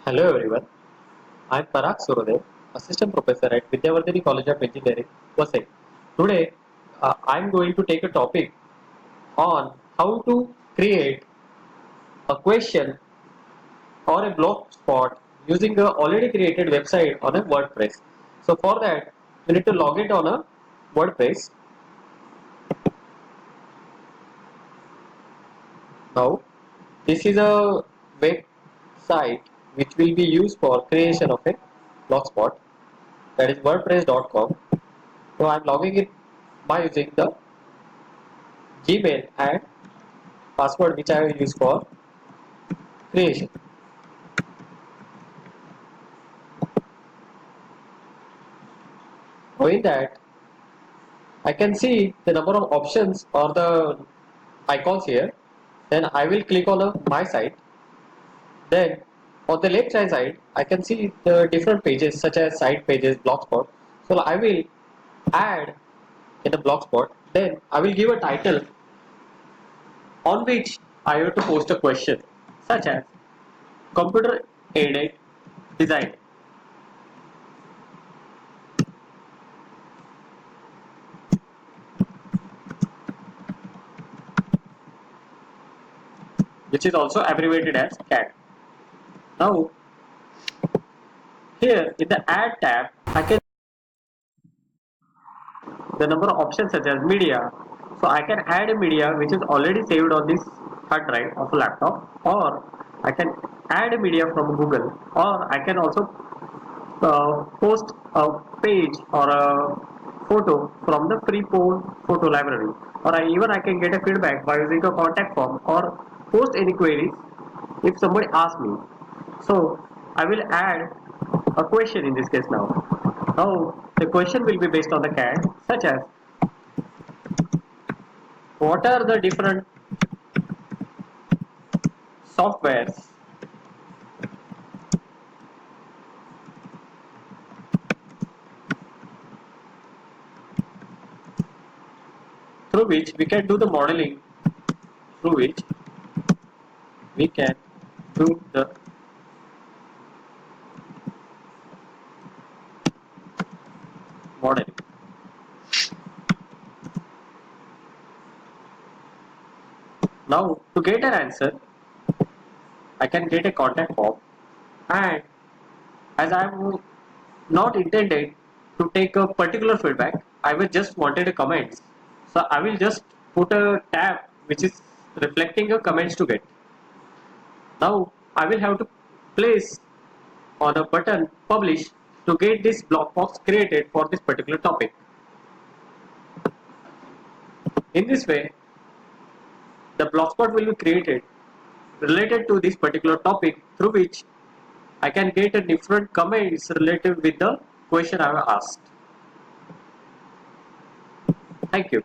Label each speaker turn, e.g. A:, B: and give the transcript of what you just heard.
A: Hello everyone, I am Parag Surodev, Assistant Professor at Vidyavardhini College of Engineering, Vasai. Today, I am going to take a topic on how to create a question or a blog spot using a already created website on a WordPress. So for that, you need to log it on a WordPress. Now, this is a website which will be used for creation of a blogspot, that is wordpress.com. So I'm logging in by using the Gmail and password which I will use for creation. So in that, I can see the number of options or the icons here. Then I will click on my site. Then on the left hand side, I can see the different pages such as site pages, blogspot. So I will add in the blogspot. Then I will give a title on which I have to post a question such as computer aided design, which is also abbreviated as CAD. Now here in the add tab, I can the number of options such as media. So I can add a media which is already saved on this hard drive of a laptop, or I can add a media from Google, or I can also post a page or a photo from the pre-pulled photo library, or even I can get a feedback by using a contact form or post any queries if somebody asks me. So I will add a question in this case now. Now the question will be based on the CAD, such as what are the different softwares through which we can do the modeling, through which we can do the modeling. Now to get an answer, I can get a contact form, and as I am not intended to take a particular feedback, I will just wanted a comments. So I will just put a tab which is reflecting a comments to get. Now I will have to place on a button publish to get this blog box created for this particular topic. In this way, the blogspot will be created related to this particular topic, through which I can get a different comments related with the question I have asked. Thank you.